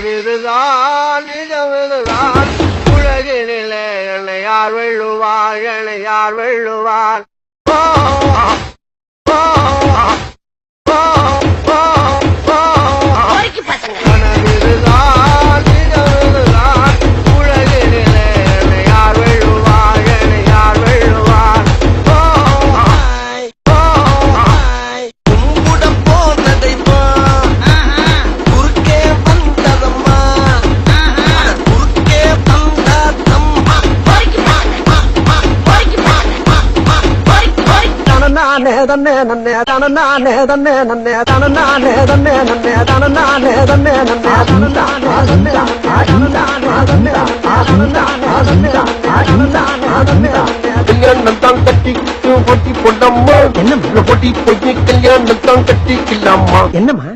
கனவிதுதான் நிஜமிதுதான் உலகினிலே என்னை யார் வெல்லுவார் என்னை யார் வெல்லுவார் கனவிதுதான் நிஜமிதுதான் உலகினிலே என்னை யார் வெல்லுவார் என்னை யார் வெல்லுவார் கும்பிட போனதைமா குறுக்கே வந்ததம்மா குறுக்கே வந்ததம்மா நானே தன்னே நன்னே தானே தன்னே நன்னே தானே தன்னே நன்னே தானே தன்னே நன்னே கல்யாணம் தான் கட்டிக்கிட்டு போட்டி போட்டம்மா என்ன போட்டி போய் கல்யாணம் தான் கட்டிக்கலாமா என்னம்மா